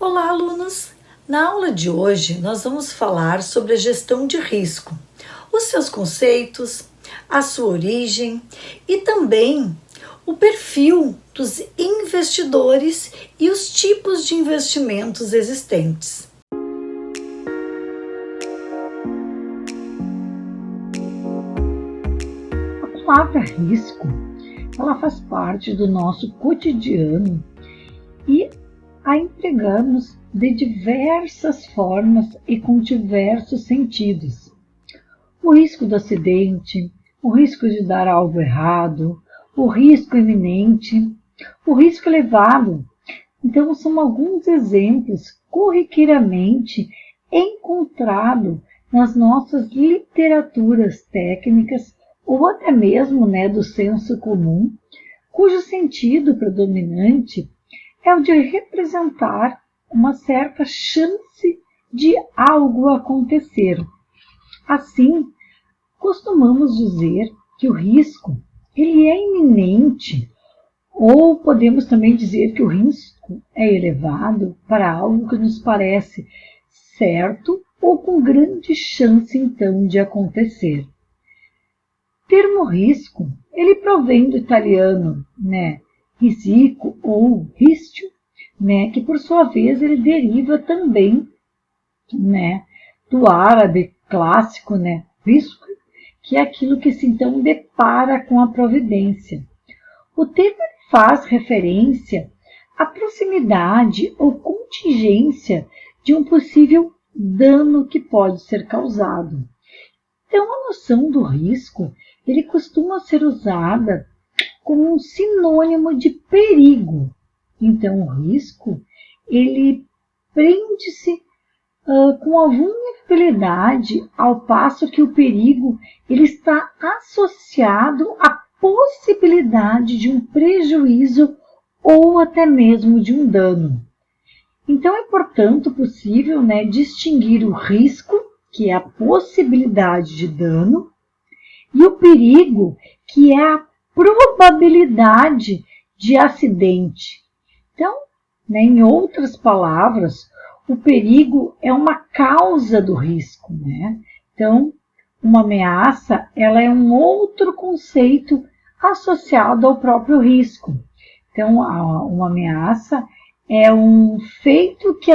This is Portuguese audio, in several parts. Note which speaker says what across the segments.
Speaker 1: Olá, alunos! Na aula de hoje, nós vamos falar sobre a gestão de risco, os seus conceitos, a sua origem e também o perfil dos investidores e os tipos de investimentos existentes.
Speaker 2: A palavra risco, ela faz parte do nosso cotidiano e a empregamos de diversas formas e com diversos sentidos. O risco do acidente, o risco de dar algo errado, o risco iminente, o risco elevado. Então, são alguns exemplos corriqueiramente encontrados nas nossas literaturas técnicas ou até mesmo do senso comum, cujo sentido predominante é o de representar uma certa chance de algo acontecer. Assim, costumamos dizer que o risco ele é iminente, ou podemos também dizer que o risco é elevado para algo que nos parece certo ou com grande chance então de acontecer. O termo risco, ele provém do italiano, risico ou rischio, que por sua vez ele deriva também, do árabe clássico, risco, que é aquilo que se então depara com a providência. O termo faz referência à proximidade ou contingência de um possível dano que pode ser causado. Então, a noção do risco, ele costuma ser usada como um sinônimo de perigo. Então, o risco, ele prende-se com a vulnerabilidade, ao passo que o perigo ele está associado à possibilidade de um prejuízo ou até mesmo de um dano. Então, é, portanto, possível distinguir o risco, que é a possibilidade de dano, e o perigo, que é a probabilidade de acidente. Então, em outras palavras, o perigo é uma causa do risco. Então, uma ameaça ela é um outro conceito associado ao próprio risco. Então, uma ameaça é um feito que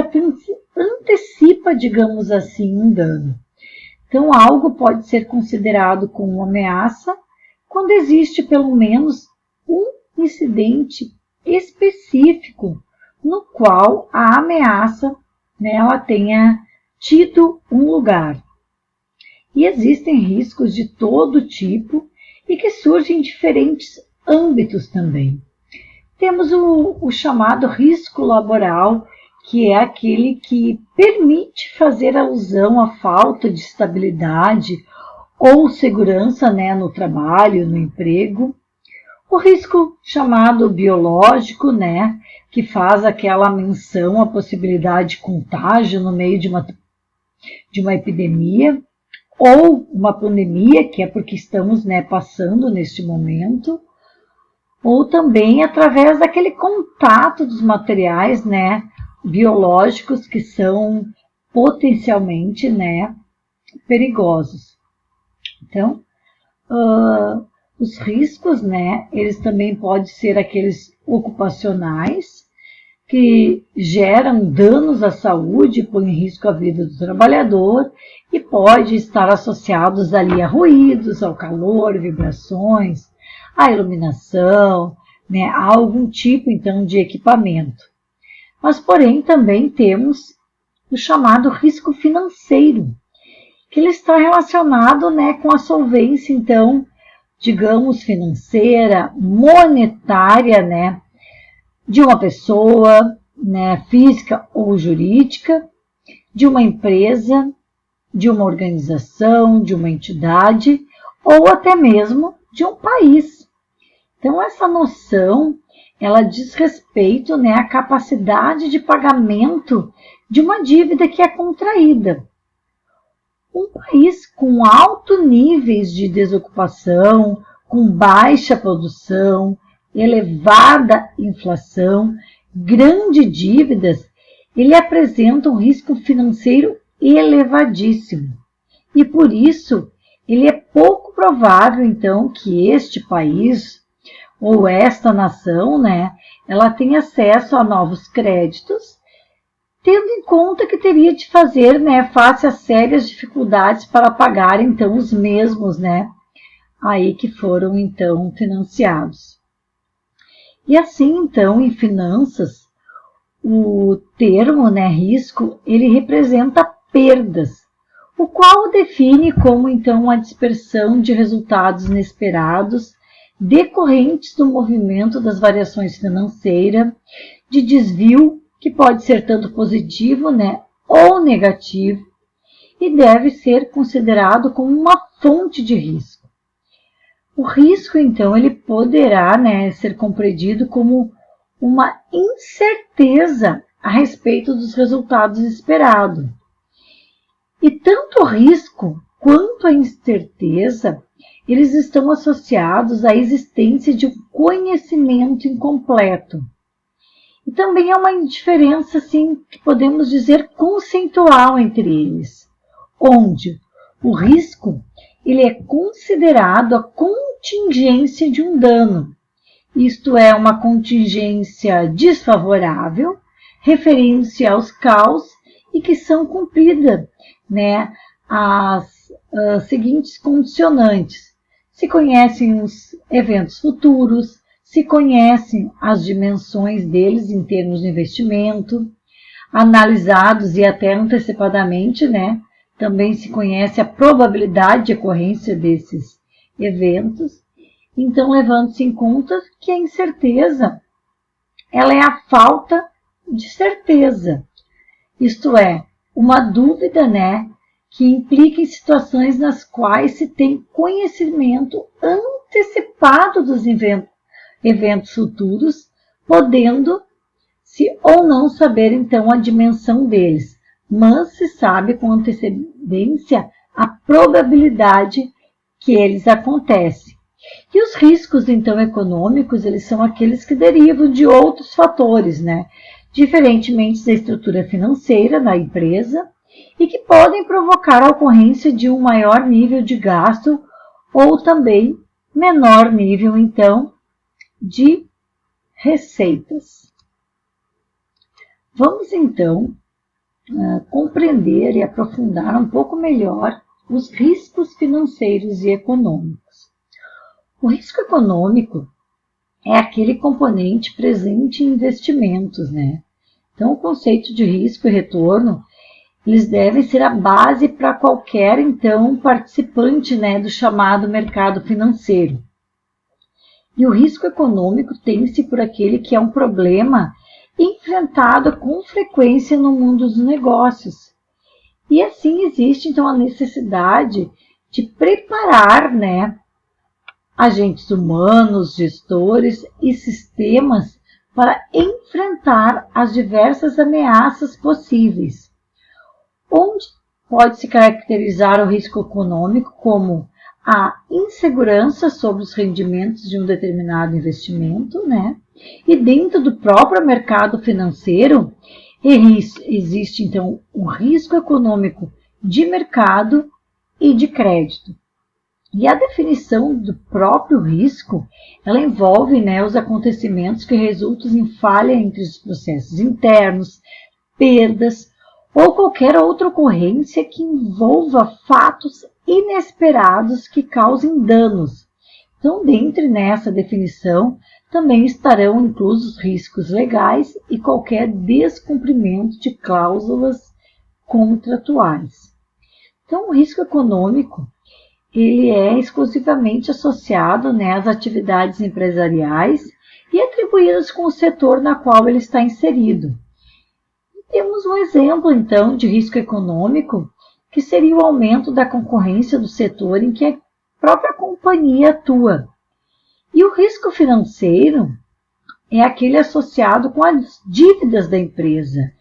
Speaker 2: antecipa, digamos assim, um dano. Então, algo pode ser considerado como uma ameaça quando existe pelo menos um incidente específico no qual a ameaça ela tenha tido um lugar. E existem riscos de todo tipo e que surgem em diferentes âmbitos também. Temos o chamado risco laboral, que é aquele que permite fazer alusão à falta de estabilidade ou segurança no trabalho, no emprego. O risco chamado biológico, que faz aquela menção à possibilidade de contágio no meio de uma epidemia ou uma pandemia, que é porque estamos passando neste momento, ou também através daquele contato dos materiais biológicos que são potencialmente perigosos. Então, os riscos, eles também podem ser aqueles ocupacionais, que geram danos à saúde, põem em risco a vida do trabalhador e pode estar associados ali a ruídos, ao calor, vibrações, à iluminação, a algum tipo então de equipamento. Mas, porém, também temos o chamado risco financeiro, que ele está relacionado com a solvência, então, digamos, financeira, monetária, de uma pessoa, física ou jurídica, de uma empresa, de uma organização, de uma entidade, ou até mesmo de um país. Então, essa noção, ela diz respeito à capacidade de pagamento de uma dívida que é contraída. Um país com altos níveis de desocupação, com baixa produção, elevada inflação, grandes dívidas, ele apresenta um risco financeiro elevadíssimo. E por isso, ele é pouco provável, então, que este país ou esta nação, né, ela tenha acesso a novos créditos, tendo em conta que teria de fazer, né, face a sérias dificuldades para pagar, então, os mesmos, né, aí que foram, então, financiados. E assim, então, em finanças, o termo, né, risco, ele representa perdas, o qual o define como, então, a dispersão de resultados inesperados decorrentes do movimento das variações financeiras, de desvio, que pode ser tanto positivo, né, ou negativo, e deve ser considerado como uma fonte de risco. O risco, então, ele poderá, né, ser compreendido como uma incerteza a respeito dos resultados esperados. E tanto o risco quanto a incerteza, eles estão associados à existência de um conhecimento incompleto. E também há uma diferença, assim, que podemos dizer conceitual entre eles, onde o risco ele é considerado a contingência de um dano, isto é, uma contingência desfavorável, referente aos caos e que são cumpridas, né, as seguintes condicionantes. Se conhecem os eventos futuros, se conhecem as dimensões deles em termos de investimento, analisados e até antecipadamente, né, também se conhece a probabilidade de ocorrência desses eventos. Então, levando-se em conta que a incerteza ela é a falta de certeza, isto é, uma dúvida, né, que implica em situações nas quais se tem conhecimento antecipado dos eventos futuros, podendo-se ou não saber, então, a dimensão deles, mas se sabe com antecedência a probabilidade que eles acontecem. E os riscos, então, econômicos, eles são aqueles que derivam de outros fatores, né? Diferentemente da estrutura financeira da empresa e que podem provocar a ocorrência de um maior nível de gasto ou também menor nível, então, de receitas. Vamos, então, compreender e aprofundar um pouco melhor os riscos financeiros e econômicos. O risco econômico é aquele componente presente em investimentos, né? Então, o conceito de risco e retorno, eles devem ser a base para qualquer, então, participante, né, do chamado mercado financeiro. E o risco econômico tem-se por aquele que é um problema enfrentado com frequência no mundo dos negócios. E assim existe, então, a necessidade de preparar, né, agentes humanos, gestores e sistemas para enfrentar as diversas ameaças possíveis, onde pode-se caracterizar o risco econômico como a insegurança sobre os rendimentos de um determinado investimento, né? E dentro do próprio mercado financeiro, existe então um risco econômico de mercado e de crédito. E a definição do próprio risco, ela envolve, né, os acontecimentos que resultam em falha entre os processos internos, perdas ou qualquer outra ocorrência que envolva fatos inesperados que causem danos. Então, dentre nessa definição, também estarão inclusos riscos legais e qualquer descumprimento de cláusulas contratuais. Então, o risco econômico ele é exclusivamente associado, né, às atividades empresariais e atribuídas com o setor na qual ele está inserido. E temos um exemplo, então, de risco econômico, que seria o aumento da concorrência do setor em que a própria companhia atua. E o risco financeiro é aquele associado com as dívidas da empresa,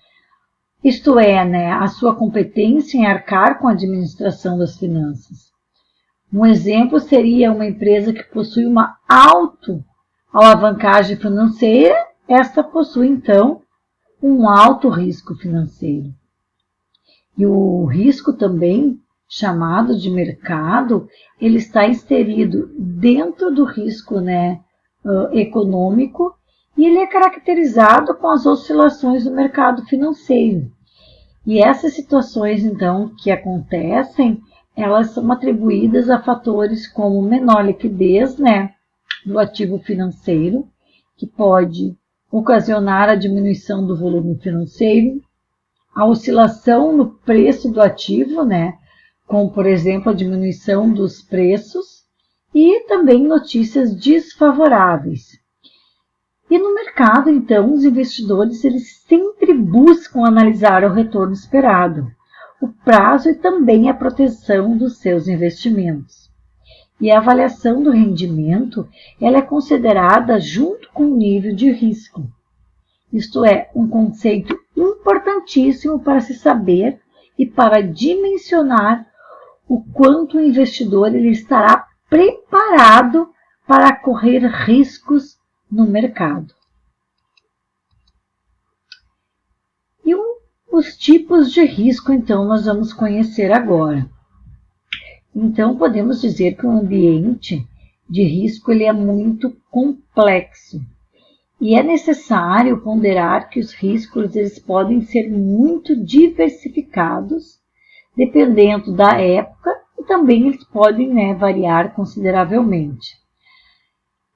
Speaker 2: isto é, né, a sua competência em arcar com a administração das finanças. Um exemplo seria uma empresa que possui uma alta alavancagem financeira, esta possui, então, um alto risco financeiro. E o risco também, chamado de mercado, ele está inserido dentro do risco, né, econômico, e ele é caracterizado com as oscilações do mercado financeiro. E essas situações, então, que acontecem, elas são atribuídas a fatores como menor liquidez, né, do ativo financeiro, que pode ocasionar a diminuição do volume financeiro, a oscilação no preço do ativo, né, como, por exemplo, a diminuição dos preços, e também notícias desfavoráveis. E no mercado, então, os investidores eles sempre buscam analisar o retorno esperado, o prazo e também a proteção dos seus investimentos. E a avaliação do rendimento ela é considerada junto com o nível de risco. Isto é, um conceito importantíssimo para se saber e para dimensionar o quanto o investidor ele estará preparado para correr riscos no mercado. E os tipos de risco, então, nós vamos conhecer agora. Então, podemos dizer que o ambiente de risco ele é muito complexo. E é necessário ponderar que os riscos eles podem ser muito diversificados, dependendo da época, e também eles podem, né, variar consideravelmente.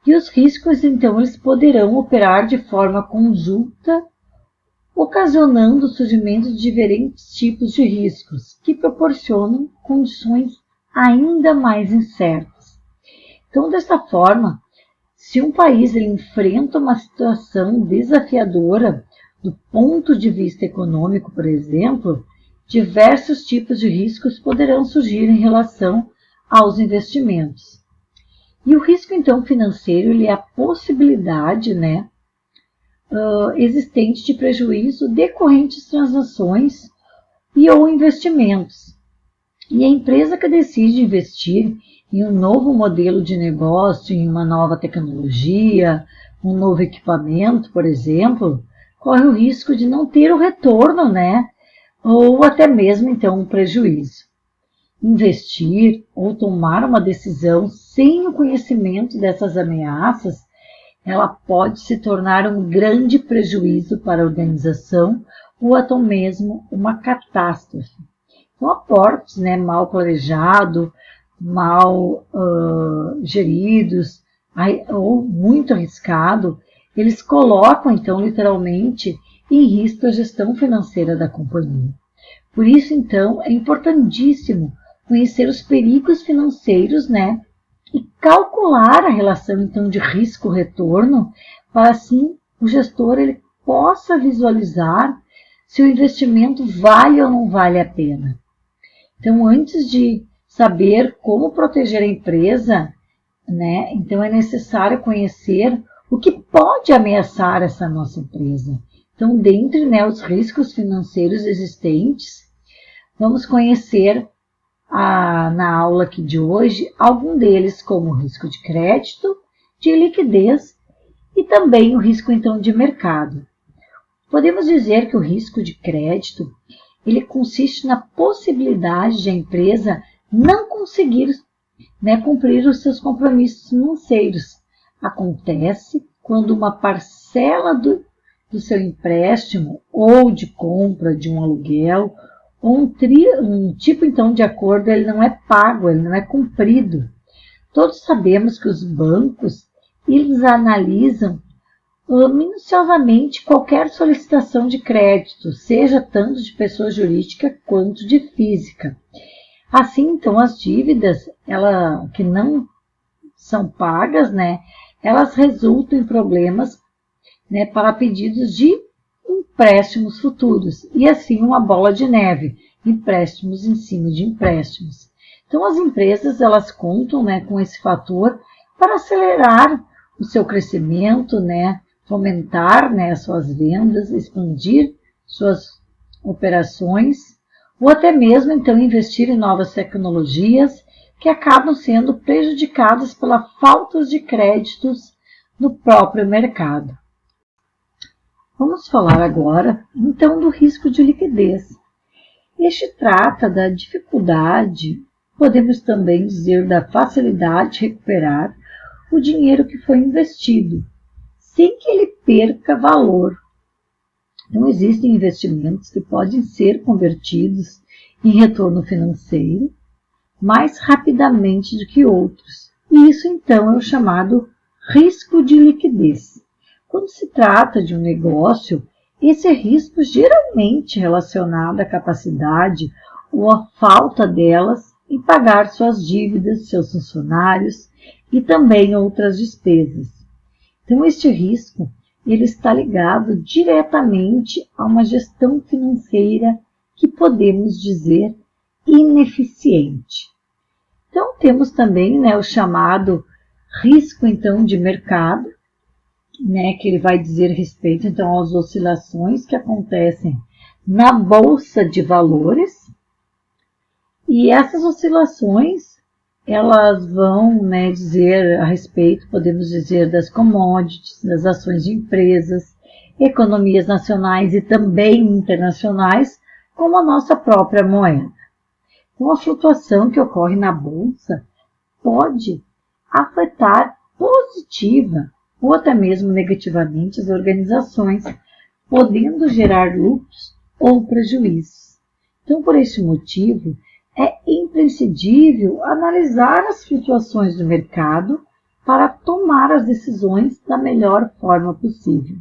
Speaker 2: E os riscos, então, eles poderão operar de forma conjunta, ocasionando o surgimento de diferentes tipos de riscos, que proporcionam condições ainda mais incertas. Então, desta forma, se um país ele enfrenta uma situação desafiadora do ponto de vista econômico, por exemplo, diversos tipos de riscos poderão surgir em relação aos investimentos. E o risco, então, financeiro ele é a possibilidade, né, existente de prejuízo decorrente de transações e ou investimentos. E a empresa que decide investir em um novo modelo de negócio, em uma nova tecnologia, um novo equipamento, por exemplo, corre o risco de não ter o retorno, né? Ou até mesmo, então, um prejuízo. Investir ou tomar uma decisão sem o conhecimento dessas ameaças, ela pode se tornar um grande prejuízo para a organização ou até mesmo uma catástrofe. Então, aportes, né, mal planejados, mal geridos ou muito arriscado, eles colocam, então, literalmente, em risco a gestão financeira da companhia. Por isso, então, é importantíssimo conhecer os perigos financeiros, né, e calcular a relação, então, de risco-retorno, para assim o gestor ele possa visualizar se o investimento vale ou não vale a pena. Então, antes de saber como proteger a empresa, né, então é necessário conhecer o que pode ameaçar essa nossa empresa. Então, dentre, né, os riscos financeiros existentes, vamos conhecer na aula aqui de hoje algum deles, como o risco de crédito, de liquidez e também o risco, então, de mercado. Podemos dizer que o risco de crédito ele consiste na possibilidade de a empresa não conseguir, né, cumprir os seus compromissos financeiros. Acontece quando uma parcela do seu empréstimo ou de compra de um aluguel ou um tipo então de acordo ele não é pago, ele não é cumprido. Todos sabemos que os bancos eles analisam minuciosamente qualquer solicitação de crédito, seja tanto de pessoa jurídica quanto de física. Assim, então, as dívidas que não são pagas, né, elas resultam em problemas, né, para pedidos de empréstimos futuros. E assim uma bola de neve, empréstimos em cima de empréstimos. Então, as empresas elas contam, né, com esse fator para acelerar o seu crescimento, né, fomentar, né, suas vendas, expandir suas operações, ou até mesmo então investir em novas tecnologias que acabam sendo prejudicadas pela falta de créditos no próprio mercado. Vamos falar agora, então, do risco de liquidez. Este trata da dificuldade, podemos também dizer da facilidade de recuperar o dinheiro que foi investido, sem que ele perca valor. Então, existem investimentos que podem ser convertidos em retorno financeiro mais rapidamente do que outros. E isso, então, é o chamado risco de liquidez. Quando se trata de um negócio, esse risco geralmente relacionado à capacidade ou à falta delas em pagar suas dívidas, seus funcionários e também outras despesas. Então, este risco ele está ligado diretamente a uma gestão financeira que podemos dizer ineficiente. Então, temos também o chamado risco então, de mercado, que ele vai dizer respeito então, às oscilações que acontecem na Bolsa de Valores. E essas oscilações elas vão dizer a respeito, podemos dizer, das commodities, das ações de empresas, economias nacionais e também internacionais, como a nossa própria moeda. Então, a flutuação que ocorre na Bolsa pode afetar positiva ou até mesmo negativamente as organizações, podendo gerar lucros ou prejuízos. Então, por este motivo, é imprescindível analisar as flutuações do mercado para tomar as decisões da melhor forma possível.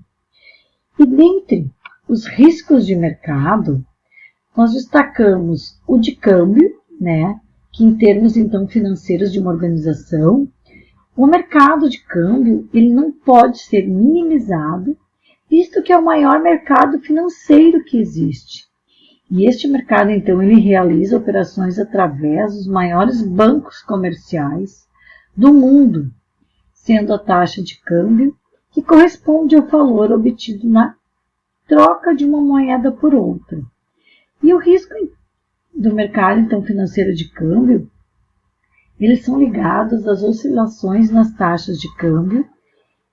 Speaker 2: E dentre os riscos de mercado, nós destacamos o de câmbio, que em termos então financeiros de uma organização, o mercado de câmbio ele não pode ser minimizado, visto que é o maior mercado financeiro que existe. E este mercado, então, ele realiza operações através dos maiores bancos comerciais do mundo, sendo a taxa de câmbio que corresponde ao valor obtido na troca de uma moeda por outra. E o risco do mercado, então, financeiro de câmbio, eles são ligados às oscilações nas taxas de câmbio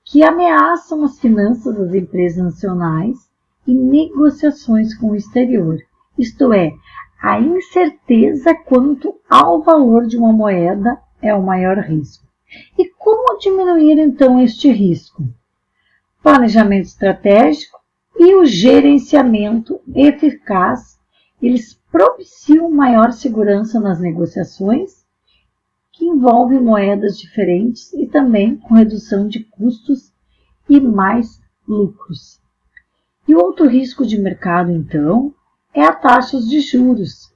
Speaker 2: que ameaçam as finanças das empresas nacionais e negociações com o exterior. Isto é, a incerteza quanto ao valor de uma moeda é o maior risco. E como diminuir então este risco? Planejamento estratégico e o gerenciamento eficaz, eles propiciam maior segurança nas negociações, que envolvem moedas diferentes e também com redução de custos e mais lucros. E outro risco de mercado, então, é a taxas de juros.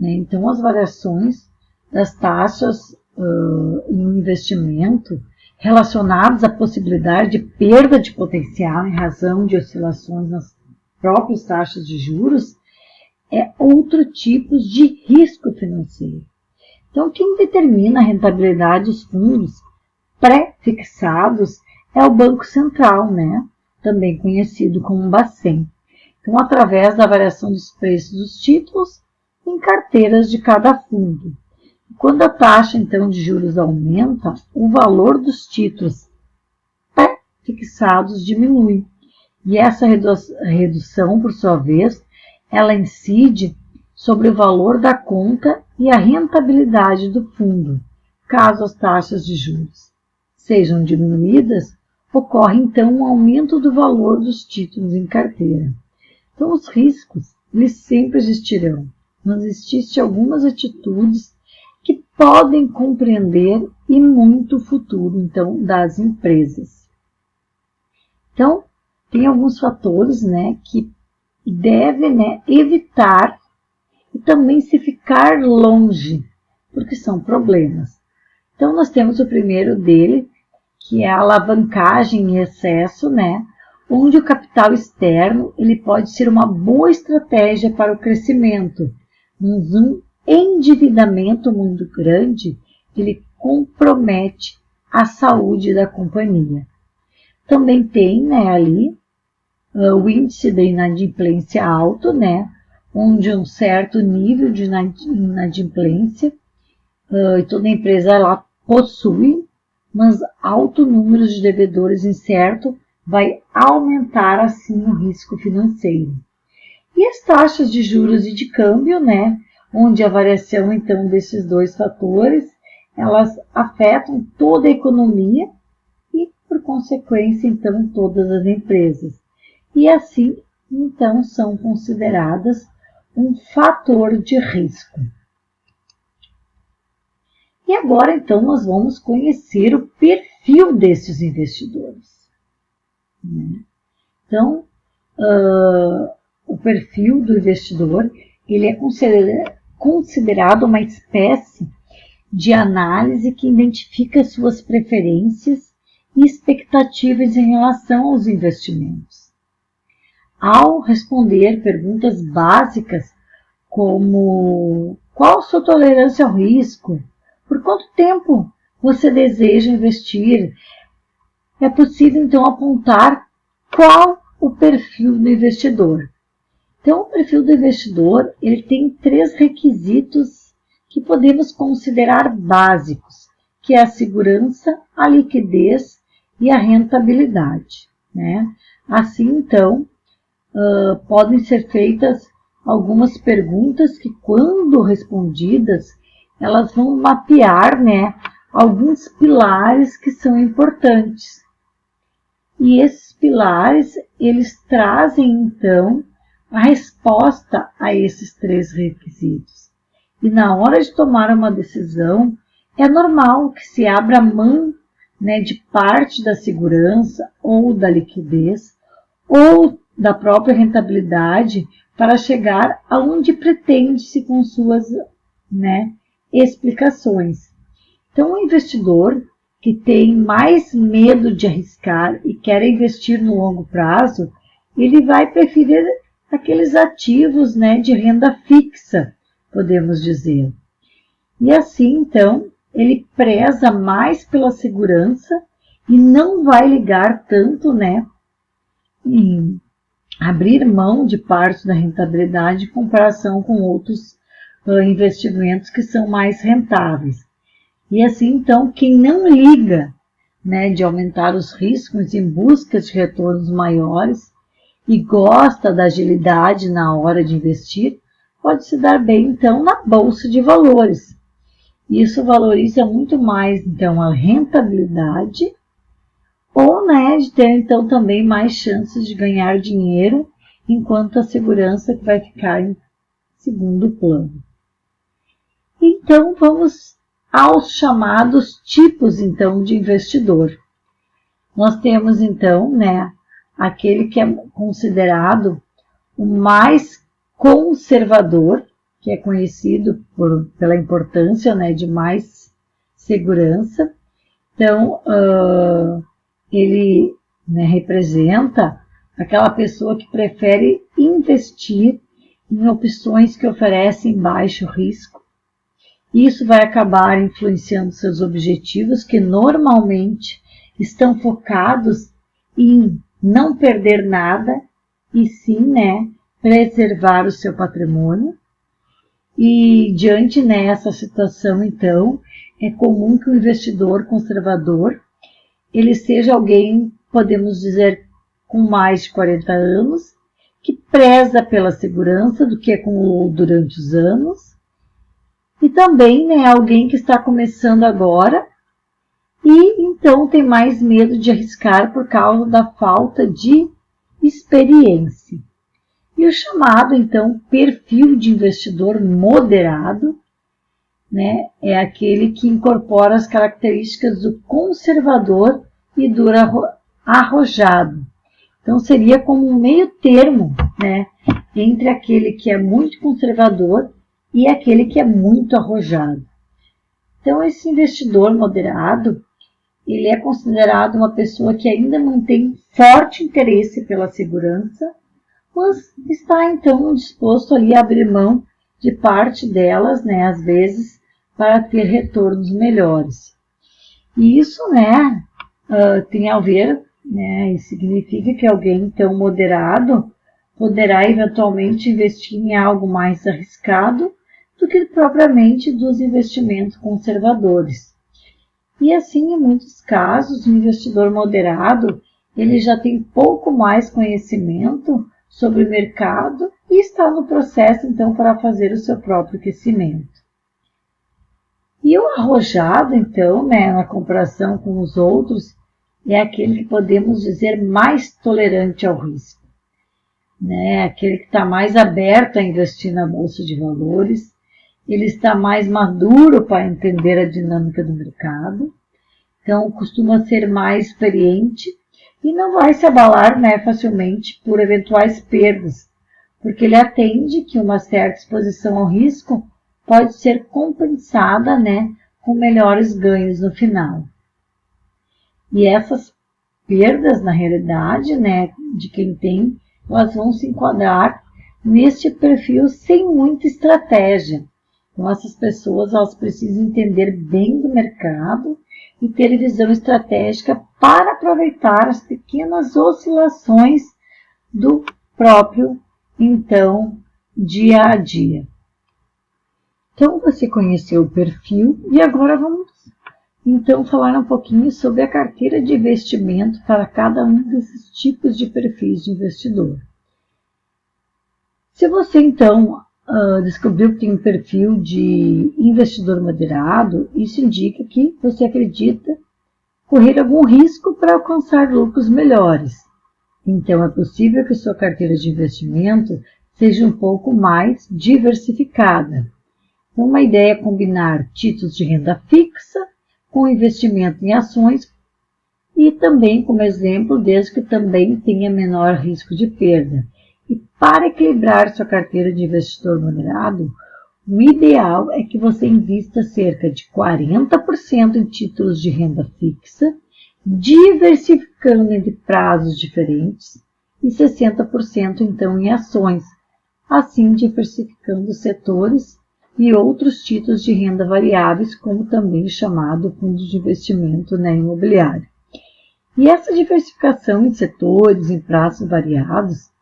Speaker 2: Então, as variações das taxas em um investimento relacionadas à possibilidade de perda de potencial em razão de oscilações nas próprias taxas de juros é outro tipo de risco financeiro. Então, quem determina a rentabilidade dos fundos pré-fixados é o Banco Central, também conhecido como Bacen. Então, através da variação dos preços dos títulos em carteiras de cada fundo. Quando a taxa, então, de juros aumenta, o valor dos títulos pré-fixados diminui. E essa redução, por sua vez, ela incide sobre o valor da conta e a rentabilidade do fundo. Caso as taxas de juros sejam diminuídas, ocorre, então, um aumento do valor dos títulos em carteira. Então, os riscos, eles sempre existirão, mas existem algumas atitudes que podem compreender e muito o futuro, então, das empresas. Então, tem alguns fatores, que devem, evitar e também se ficar longe, porque são problemas. Então, nós temos o primeiro dele, que é a alavancagem em excesso, onde o capital externo ele pode ser uma boa estratégia para o crescimento, mas um endividamento muito grande ele compromete a saúde da companhia. Também tem ali o índice de inadimplência alto, onde um certo nível de inadimplência toda empresa ela possui, mas alto número de devedores incerto vai aumentar assim o risco financeiro. E as taxas de juros e de câmbio, né, onde a variação então desses dois fatores, elas afetam toda a economia e, por consequência, então todas as empresas. E assim, então, são consideradas um fator de risco. E agora, então, nós vamos conhecer o perfil desses investidores. Então, o perfil do investidor, ele é considerado uma espécie de análise que identifica suas preferências e expectativas em relação aos investimentos. Ao responder perguntas básicas como qual a sua tolerância ao risco, por quanto tempo você deseja investir, é possível então apontar qual o perfil do investidor. Então, o perfil do investidor, ele tem 3 requisitos que podemos considerar básicos, que é a segurança, a liquidez e a rentabilidade, né? Assim, então, podem ser feitas algumas perguntas que, quando respondidas, elas vão mapear, né, alguns pilares que são importantes. E esses pilares, eles trazem, então, a resposta a esses 3 requisitos. E na hora de tomar uma decisão, é normal que se abra mão, né, de parte da segurança ou da liquidez ou da própria rentabilidade para chegar aonde pretende-se com suas, né, explicações. Então, o investidor que tem mais medo de arriscar e quer investir no longo prazo, ele vai preferir aqueles ativos, né, de renda fixa, podemos dizer. E assim, então, ele preza mais pela segurança e não vai ligar tanto, né, em abrir mão de parte da rentabilidade em comparação com outros investimentos que são mais rentáveis. E assim, então, quem não liga, né, de aumentar os riscos em busca de retornos maiores e gosta da agilidade na hora de investir, pode se dar bem, então, na bolsa de valores. Isso valoriza muito mais, então, a rentabilidade ou, né, de ter, então, também mais chances de ganhar dinheiro, enquanto a segurança que vai ficar em segundo plano. Então, vamos aos chamados tipos, então, de investidor. Nós temos, então, né, aquele que é considerado o mais conservador, que é conhecido pela importância, né, de mais segurança. Então, ele, né, representa aquela pessoa que prefere investir em opções que oferecem baixo risco. Isso vai acabar influenciando seus objetivos, que normalmente estão focados em não perder nada e sim, né, preservar o seu patrimônio. E diante dessa situação, então, é comum que o investidor conservador ele seja alguém, podemos dizer, com mais de 40 anos, que preza pela segurança do que acumulou durante os anos, e também, né, alguém que está começando agora e então tem mais medo de arriscar por causa da falta de experiência. E o chamado, então, perfil de investidor moderado, né, é aquele que incorpora as características do conservador e do arrojado. Então, seria como um meio termo, né, entre aquele que é muito conservador e aquele que é muito arrojado. Então, esse investidor moderado, ele é considerado uma pessoa que ainda mantém forte interesse pela segurança, mas está, então, disposto ali a abrir mão de parte delas, né, às vezes, para ter retornos melhores. E isso, né, tem a ver, né, e significa que alguém, então, moderado poderá eventualmente investir em algo mais arriscado do que propriamente dos investimentos conservadores. E assim, em muitos casos, o investidor moderado, ele já tem pouco mais conhecimento sobre o mercado e está no processo, então, para fazer o seu próprio aquecimento. E o arrojado, então, né, na comparação com os outros, é aquele que podemos dizer mais tolerante ao risco, né? Aquele que está mais aberto a investir na bolsa de valores, ele está mais maduro para entender a dinâmica do mercado, então costuma ser mais experiente e não vai se abalar, né, facilmente por eventuais perdas, porque ele atende que uma certa exposição ao risco pode ser compensada, né, com melhores ganhos no final. E essas perdas, na realidade, né, de quem tem, elas vão se enquadrar neste perfil sem muita estratégia. Então, essas pessoas elas precisam entender bem do mercado e ter visão estratégica para aproveitar as pequenas oscilações do próprio, então, dia a dia. Então, você conheceu o perfil e agora vamos, então, falar um pouquinho sobre a carteira de investimento para cada um desses tipos de perfis de investidor. Se você, então, descobriu que tem um perfil de investidor moderado, isso indica que você acredita correr algum risco para alcançar lucros melhores. Então, é possível que sua carteira de investimento seja um pouco mais diversificada. Então, uma ideia é combinar títulos de renda fixa com investimento em ações e também, como exemplo, desde que também tenha menor risco de perda. E para equilibrar sua carteira de investidor moderado, o ideal é que você invista cerca de 40% em títulos de renda fixa, diversificando entre prazos diferentes, e 60% então em ações, assim diversificando setores e outros títulos de renda variáveis, como também chamado fundo de investimento, né, imobiliário. E essa diversificação em setores, em prazos variados,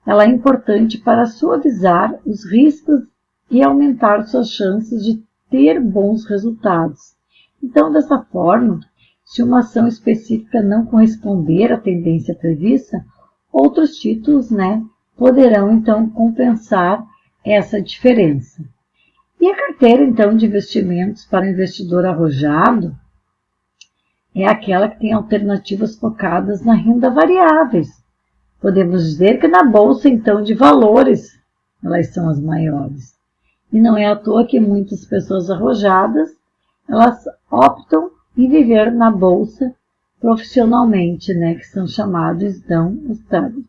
Speaker 2: ela é importante para suavizar os riscos e aumentar suas chances de ter bons resultados. Então, dessa forma, se uma ação específica não corresponder à tendência prevista, outros títulos, né, poderão então compensar essa diferença. E a carteira, então, de investimentos para investidor arrojado é aquela que tem alternativas focadas na renda variáveis. Podemos dizer que na bolsa, então, de valores, elas são as maiores. E não é à toa que muitas pessoas arrojadas, elas optam em viver na bolsa profissionalmente, né, que são chamados, então, os traders.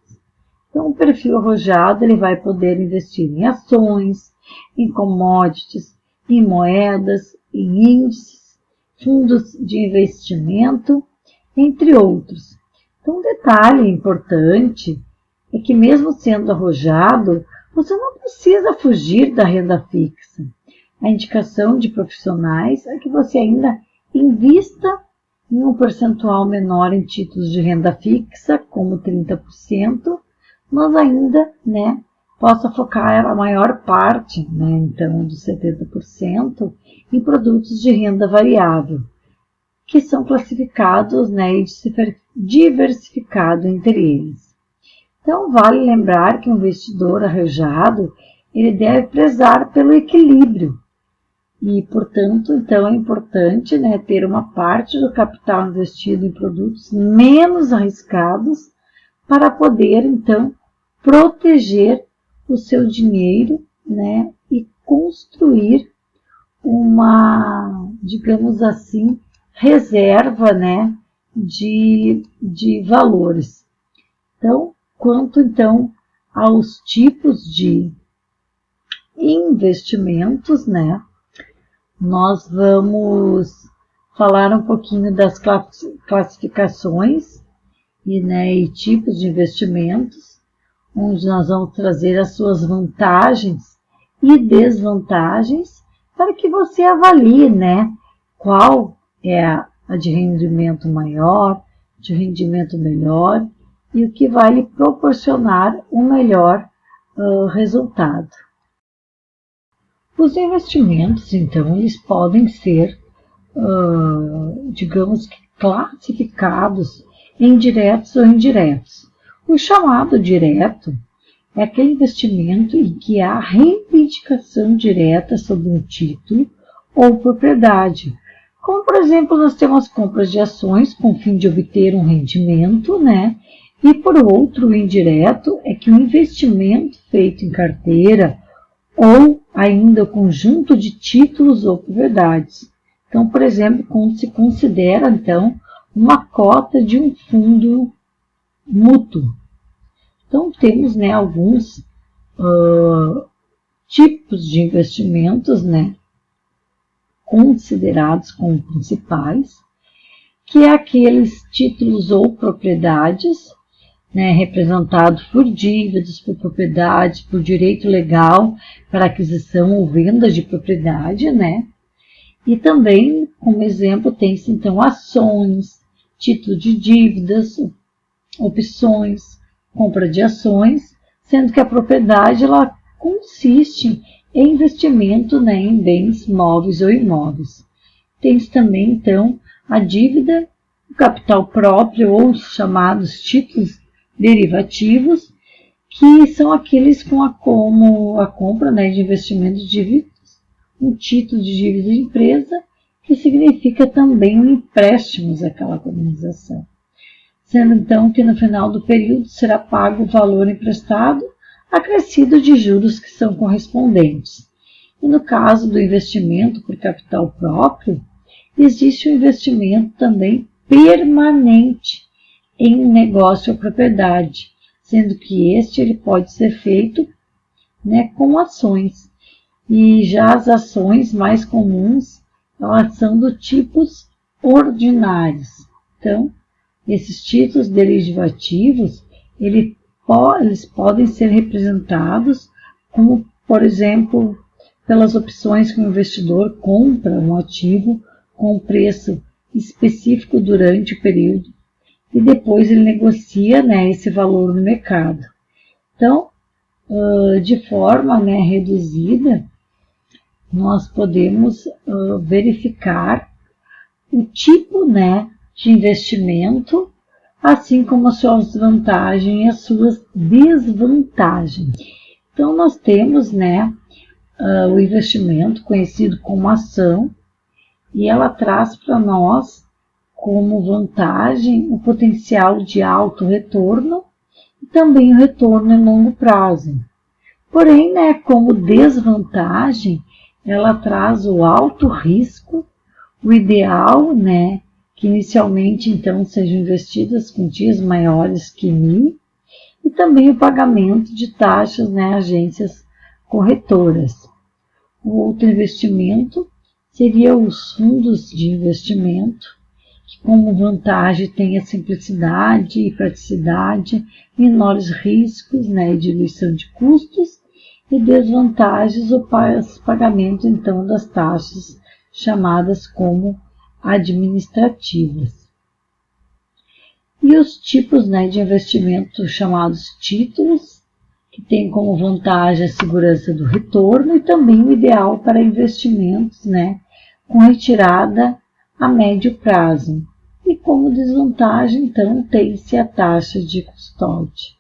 Speaker 2: Então, o perfil arrojado, ele vai poder investir em ações, em commodities, em moedas, em índices, fundos de investimento, entre outros. Então, um detalhe importante é que mesmo sendo arrojado, você não precisa fugir da renda fixa. A indicação de profissionais é que você ainda invista em um percentual menor em títulos de renda fixa, como 30%, mas ainda, né, possa focar a maior parte, né, então, dos 70%, em produtos de renda variável, que são classificados, né, e diversificados entre eles. Então, vale lembrar que um investidor arrojado, ele deve prezar pelo equilíbrio. E, portanto, então é importante, né, ter uma parte do capital investido em produtos menos arriscados para poder, então, proteger o seu dinheiro, né, e construir uma, digamos assim, reserva, né, de valores. Então, quanto então aos tipos de investimentos, né, nós vamos falar um pouquinho das classificações e tipos de investimentos, onde nós vamos trazer as suas vantagens e desvantagens para que você avalie, né, qual é a de rendimento maior, de rendimento melhor e o que vai lhe proporcionar um melhor resultado. Os investimentos, então, eles podem ser, digamos que, classificados em diretos ou indiretos. O chamado direto é aquele investimento em que há reivindicação direta sobre um título ou propriedade. Como, por exemplo, nós temos compras de ações com o fim de obter um rendimento, né? E, por outro, o indireto é que o investimento feito em carteira ou ainda o conjunto de títulos ou propriedades. Então, por exemplo, quando se considera, então, uma cota de um fundo mútuo. Então, temos, né, alguns tipos de investimentos, né, considerados como principais, que é aqueles títulos ou propriedades, né, representados por dívidas, por propriedades, por direito legal para aquisição ou venda de propriedade, né? E também, como exemplo, tem-se então ações, título de dívidas, opções, compra de ações, sendo que a propriedade ela consiste em investimento, né, em bens móveis ou imóveis. Tem-se também, então, a dívida, o capital próprio ou os chamados títulos derivativos, que são aqueles como a compra, né, de investimento de dívidas, um título de dívida de empresa, que significa também um empréstimo àquela organização. Sendo então que no final do período será pago o valor emprestado, acrescido de juros que são correspondentes. E no caso do investimento por capital próprio, existe um investimento também permanente em um negócio ou propriedade, sendo que ele pode ser feito, né, com ações. E já as ações mais comuns, elas são do tipos ordinários. Então, esses títulos derivativos, eles podem ser representados como, por exemplo, pelas opções que o investidor compra um ativo com um preço específico durante o período e depois ele negocia, né, esse valor no mercado. Então, de forma, né, reduzida, nós podemos verificar o tipo, né, de investimento, assim como as suas vantagens e as suas desvantagens. Então, nós temos, né, o investimento conhecido como ação, e ela traz para nós como vantagem o potencial de alto retorno e também o retorno em longo prazo. Porém, né, como desvantagem, ela traz o alto risco, o ideal, né, que inicialmente então sejam investidas quantias maiores que 1.000, e também o pagamento de taxas, né, agências corretoras. O outro investimento seria os fundos de investimento, que como vantagem tem a simplicidade e praticidade, menores riscos, né, e diluição de custos, e desvantagens o pagamento então das taxas chamadas como administrativas. E os tipos, né, de investimento chamados títulos, que tem como vantagem a segurança do retorno e também o ideal para investimentos, né, com retirada a médio prazo. E como desvantagem, então, tem-se a taxa de custódia.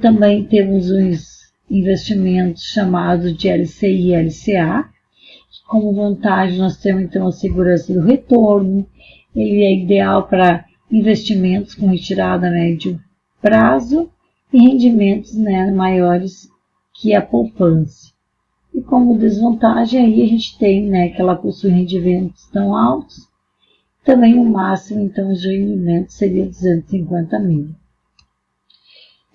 Speaker 2: Também temos os investimentos chamados de LCI e LCA. Como vantagem, nós temos, então, a segurança do retorno. Ele é ideal para investimentos com retirada a médio prazo e rendimentos, né, maiores que a poupança. E como desvantagem, aí a gente tem, né, que ela possui rendimentos tão altos. Também o máximo, então, de rendimento seria 250.000.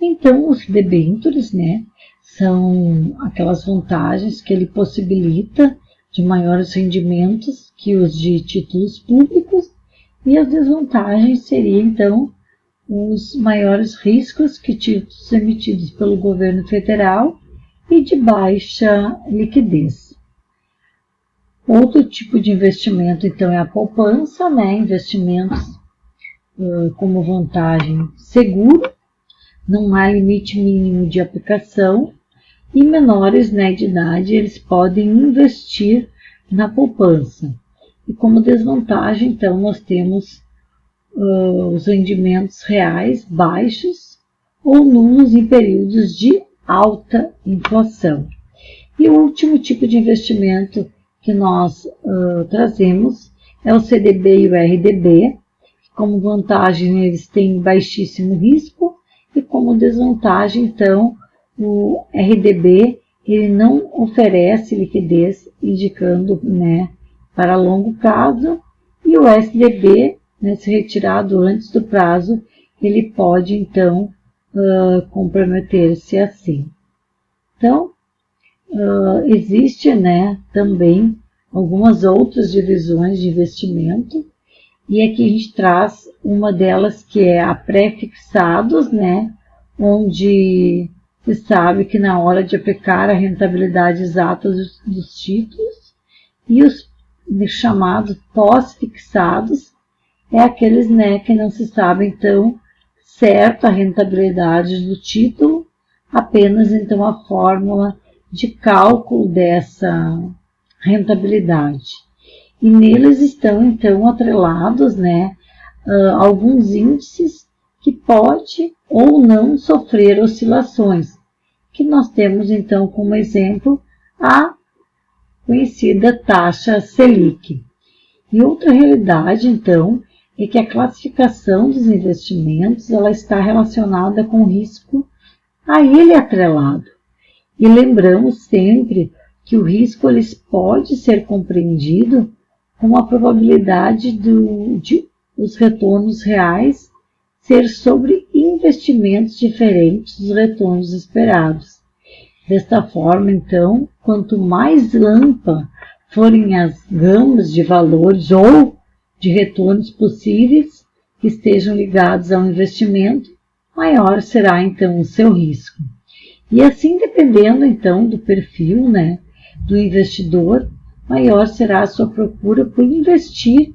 Speaker 2: Então, os debêntures, né, são aquelas vantagens que ele possibilita de maiores rendimentos que os de títulos públicos, e as desvantagens seriam, então, os maiores riscos que títulos emitidos pelo governo federal e de baixa liquidez. Outro tipo de investimento, então, é a poupança, né? Investimentos como vantagem seguro, não há limite mínimo de aplicação, e menores, né, de idade, eles podem investir na poupança. E como desvantagem, então, nós temos os rendimentos reais baixos ou nulos em períodos de alta inflação. E o último tipo de investimento que nós trazemos é o CDB e o RDB. Como vantagem, eles têm baixíssimo risco e como desvantagem, então, o RDB ele não oferece liquidez, indicando para longo prazo, e o SDB, se retirado antes do prazo, ele pode, então, comprometer-se assim. Então, existe também algumas outras divisões de investimento, e aqui a gente traz uma delas que é a pré-fixados, onde se sabe que na hora de aplicar a rentabilidade exata dos títulos, e os chamados pós-fixados, é aqueles que não se sabe então certo a rentabilidade do título, apenas então a fórmula de cálculo dessa rentabilidade. E neles estão então atrelados alguns índices que pode ou não sofrer oscilações, que nós temos então como exemplo a conhecida taxa Selic. E outra realidade então é que a classificação dos investimentos ela está relacionada com o risco a ele atrelado. E lembramos sempre que o risco ele pode ser compreendido com a probabilidade de os retornos reais ser sobre investimentos diferentes dos retornos esperados. Desta forma, então, quanto mais ampla forem as gamas de valores ou de retornos possíveis que estejam ligados ao investimento, maior será, então, o seu risco. E assim, dependendo, então, do perfil do investidor, maior será a sua procura por investir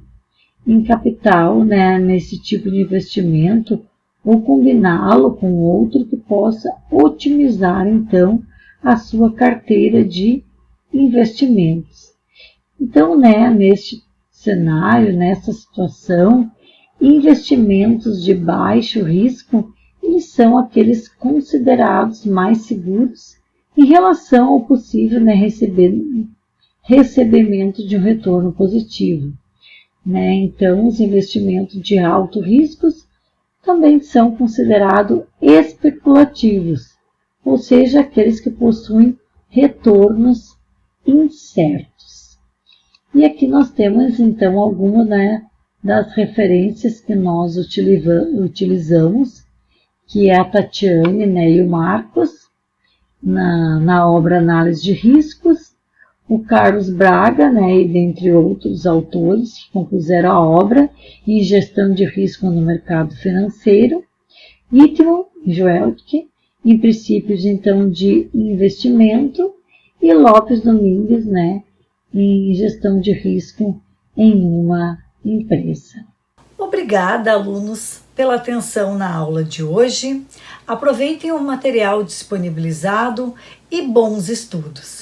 Speaker 2: em capital nesse tipo de investimento ou combiná-lo com outro que possa otimizar então a sua carteira de investimentos. Então, neste cenário, nessa situação, investimentos de baixo risco, eles são aqueles considerados mais seguros em relação ao possível recebimento de um retorno positivo. Então, os investimentos de alto risco também são considerados especulativos, ou seja, aqueles que possuem retornos incertos. E aqui nós temos, então, algumas das referências que nós utilizamos, que é a Tatiane e o Marcos, na obra Análise de Riscos, o Carlos Braga, e dentre outros autores que compuseram a obra em Gestão de Risco no Mercado Financeiro, Itmo, Joeltke, em Princípios então de Investimento, e Lopes Domingues, em Gestão de Risco em uma Empresa.
Speaker 1: Obrigada, alunos, pela atenção na aula de hoje. Aproveitem o material disponibilizado e bons estudos.